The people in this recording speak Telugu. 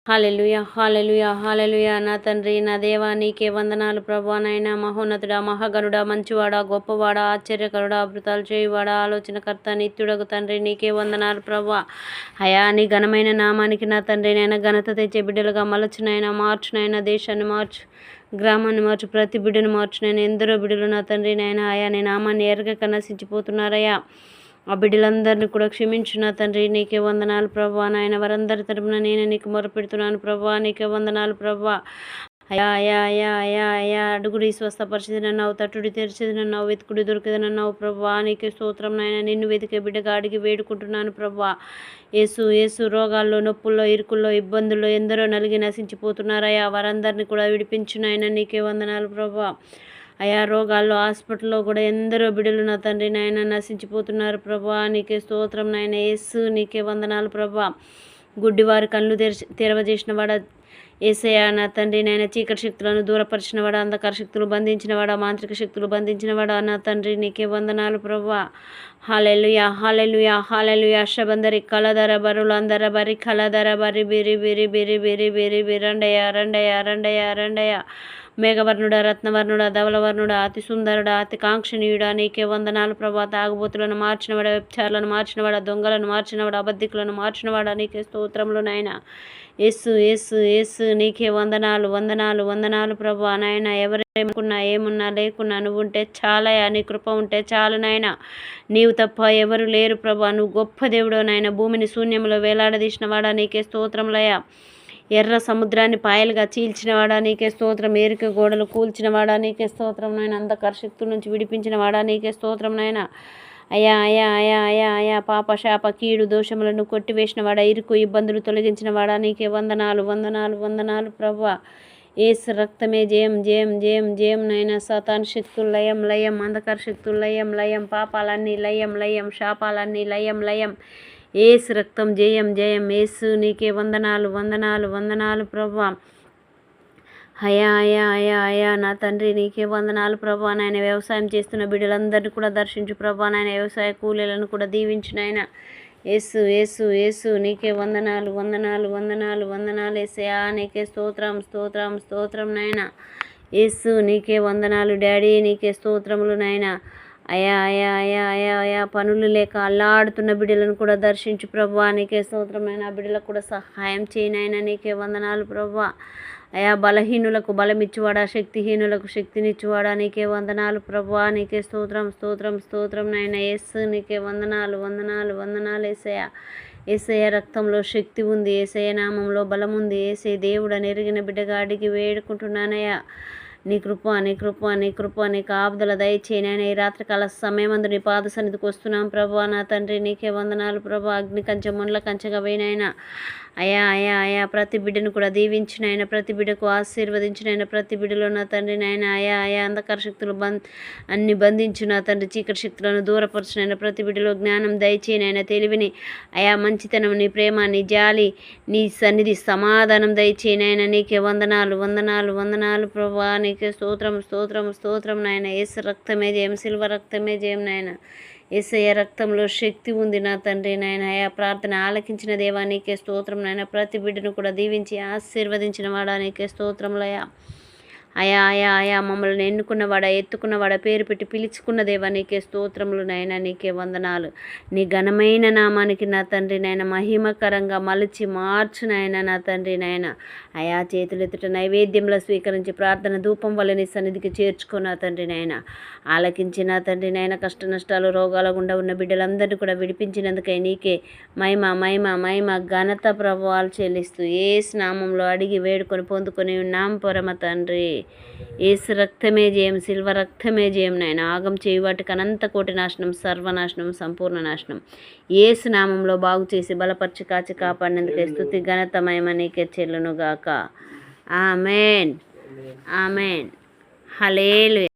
హల్లెలూయా హల్లెలూయా హల్లెలూయా. నా తండ్రి, నా దేవా, నీకే వందనాలు ప్రభా. నాయన మహోన్నతుడా, మహాగణుడా, మంచివాడా, గొప్పవాడా, ఆశ్చర్యకరుడా, అద్భుతాలు చేయువాడా, ఆలోచనకర్త, నిత్యుడగు తండ్రి, నీకే వందనాలు ప్రభా. అయా, నీ ఘనమైన నామానికి నా తండ్రి నైనా ఘనత తెచ్చే బిడ్డలుగా మలచునైనా మార్చునైనా, దేశాన్ని మార్చు, గ్రామాన్ని మార్చు, ప్రతి బిడ్డను మార్చునైనా. ఎందరో బిడ్డలు నా తండ్రి నైనా అయా నీ నామాన్ని ఎరగక నశించిపోతున్నారయ్యా. ఆ బిడ్డలందరినీ కూడా క్షమించు నా తండ్రి. నీకే వందనాలు ప్రభా. నాయన వారందరి తరపున నేను నీకు మొరపెడుతున్నాను ప్రభా. నీకే వందనాలు ప్రభా. అయా అయా అయా అయా అయా అడుగుడి స్వస్థపరిచిదనన్నావు, తట్టుడి తెరిచిదనన్నావు, వెతుకుడి దొరికిదనన్నావు ప్రభా. నీకే స్తోత్రం నాయన. నిన్ను వెతికే బిడ్డగా అడిగి వేడుకుంటున్నాను ప్రభా. యేసు యేసు. రోగాల్లో, నొప్పుల్లో, ఇరుకుల్లో, ఇబ్బందుల్లో ఎందరో నలిగి నశించిపోతున్నారయ్యా. వారందరినీ కూడా విడిపించునైనా. నీకే వందనాలు ప్రభా. అయా, రోగాల్లో, హాస్పిటల్లో కూడా ఎందరో బిడ్డలు నా తండ్రి నాయన నశించిపోతున్నారు ప్రభా. నీకే స్తోత్రం నాయన. యేసు, నీకే వందనాలు ప్రభా. గుడ్డివారి కళ్ళు తెరవజేసిన వాడ యేసయ్యా, నా తండ్రి నాయన. చీకటి శక్తులను దూరపరిచిన వాడ, అంధకార శక్తులు బంధించిన వాడ, మాంత్రిక శక్తులు బంధించిన వాడ, నా తండ్రి నీకే వందనాలు ప్రభా. హల్లెలూయా హల్లెలూయా హల్లెలూయా. శబందరి కలదర బరులందర బరి కలదర బరి బిరి బిరి బిరి బిరి బిరి బిరండయ రండయ రండయ రండయ. మేఘవర్ణుడ, రత్నవర్ణుడ, ధవలవర్ణుడ, అతి సుందరుడ, అతి కాంక్షణీయుడ, నీకే వందనాలు ప్రభా. తాగుబోతులను మార్చినవాడ, వ్యభిచారులను మార్చినవాడ, దొంగలను మార్చినవాడ, అబద్ధికులను మార్చినవాడ, నీకే స్తోత్రములు నాయన. యేసు యేసు యేసు. నీకే వందనాలు వందనాలు వందనాలు ప్రభా. నాయన ఎవరేమనుకున్నా, ఏమున్నా లేకున్నా నువ్వు ఉంటే చాలయా. నీ కృప ఉంటే చాలు నాయన. నీవు తప్ప ఎవరు లేరు ప్రభా. నువ్వు గొప్ప దేవుడో నాయన. భూమిని శూన్యంలో వేలాడదీసిన వాడా, నీకే స్తోత్రములయ్యా. ఎర్ర సముద్రాన్ని పాయలుగా చీల్చినవాడా, నీకే స్తోత్రం. ఏరిక గోడలు కూల్చినవాడా, నీకే స్తోత్రం నాయన. అంధకార శక్తుల నుంచి విడిపించిన వాడా, నీకే స్తోత్రం నాయన. అయా అయా అయా అయా అయా. పాప శాప కీడు దోషములను కొట్టివేసినవాడా, ఇరుకు ఇబ్బందులు తొలగించినవాడా, నీకే వందనాలు వందనాలు వందనాలు ప్రభా. ఏసు రక్తమే జయం జయం జయం జయం నాయన. సాతాను శక్తులు లయం లయం, అంధకార శక్తులు లయం లయం, పాపాలన్నీ లయం లయం, శాపాలన్నీ లయం లయం. ఏసు రక్తం జయం జయం. ఏసు, నీకే వందనాలు వందనాలు వందనాలు ప్రభా. అయా అయా అయా అయా. నా తండ్రి నీకే వందనాలు ప్రభా. నాయన వ్యవసాయం చేస్తున్న బిడ్డలందరినీ కూడా దర్శించు ప్రభా. నాయన వ్యవసాయ కూలీలను కూడా దీవించు నాయన. యేసు యేసు యేసు. నీకే వందనాలు వందనాలు వందనాలు వందనాలు యేసయ్యా. నీకే స్తోత్రం స్తోత్రం స్తోత్రం నాయన. యేసు, నీకే వందనాలు డాడీ. నీకే స్తోత్రములు నాయన. అయా అయా అయా అయా అయా. పనులు లేక అల్లాడుతున్న బిడ్డలను కూడా దర్శించు ప్రభా. నీకే స్తోత్రమైన. ఆ బిడ్డలకు కూడా సహాయం చేయనైనా. నీకే వందనాలు ప్రభా. అయా, బలహీనులకు బలమిచ్చువాడా, శక్తిహీనులకు శక్తినిచ్చువాడా, నీకే వందనాలు ప్రభా. నీకే స్తోత్రం స్తోత్రం స్తోత్రం నాయన. యేసు, నీకే వందనాలు వందనాలు వందనాలు యేసయ్య. యేసయ్య రక్తంలో శక్తి ఉంది, యేసయ్య నామంలో బలం ఉంది. యేసయ్య దేవుడు అని ఎరిగిన బిడ్డగా అడిగి వేడుకుంటున్నానయ్యా. నీ కృప నీ కృప నీ కృప నీ కాపుదల దయచేయనైనా. ఈ రాత్రికాల సమయమందు నీ పాద సన్నిధికి వస్తున్నాం ప్రభా. నా తండ్రి నీకే వందనాలు ప్రభా. అగ్ని కంచె ముళ్ళ కంచెగా వేయనైనా. అయా అయా అయా. ప్రతి బిడ్డను కూడా దీవించినైనా, ప్రతి బిడ్డకు ఆశీర్వదించినైనా, ప్రతి బిడ్డలో నా తండ్రి నాయన. అయా అయా. అంధకార శక్తులు అన్ని బంధించు నా తండ్రి. చీకటి శక్తులను దూరపరచునైనా. ప్రతి బిడ్డలో జ్ఞానం దయచేయనైనా, తెలివిని అయా, మంచితనం, నీ ప్రేమ, నీ జాలి, నీ సన్నిధి, సమాధానం దయచేయనైనా. నీకే వందనాలు వందనాలు వందనాలు ప్రభా. నీకే స్తోత్రం స్తోత్రం స్తోత్రం నాయన. యేసు రక్తమే జయం, సిల్వ రక్తమే జయం నాయన. యేసయ్య రక్తంలో శక్తి ఉంది నా తండ్రి నాయన. అయా, ప్రార్థన ఆలకించిన దేవా నీకే స్తోత్రం నాయన. ప్రతి బిడ్డను కూడా దీవించి ఆశీర్వదించిన వాడా, నీకే స్తోత్రములయ్యా. అయా అయా అయా. మమ్మల్ని ఎన్నుకున్నవాడా, ఎత్తుకున్నవాడా, పేరు పెట్టి పిలుచుకున్న దేవా నీకే స్తోత్రములు నాయన. నీకే వందనాలు. నీ ఘనమైన నామానికి నా తండ్రి నాయన మహిమకరంగా మలిచి మార్చు నాయన. నా తండ్రి నాయన అయా, చేతులెత్తుట నైవేద్యంలో స్వీకరించి ప్రార్థన ధూపం వల్ల నీ సన్నిధికి చేర్చుకో నా తండ్రి నాయన. ఆలకించి నా తండ్రి నాయన. కష్ట నష్టాలు, రోగాల గుండా ఉన్న బిడ్డలందరినీ కూడా విడిపించినందుకై నీకే మహిమ మహిమ మహిమ ఘనత ప్రభువాలు చెల్లిస్తూ యేసు నామంలో అడిగి వేడుకొని పొందుకొని ఉన్నాం పరమ తండ్రి. యేసు రక్తమే జయం, సిల్వ రక్తమే జయం నాయన. ఆగం చేయి వాటికి అనంత కోటి నాశనం, సర్వనాశనం, సంపూర్ణ నాశనం. యేసు నామంలో బాగు చేసి బలపరిచి కాచి కాపాడినందుకే స్తుతి ఘనత మహిమ నీకే చెల్లునుగాక. Amen amen. హల్లెలూయా.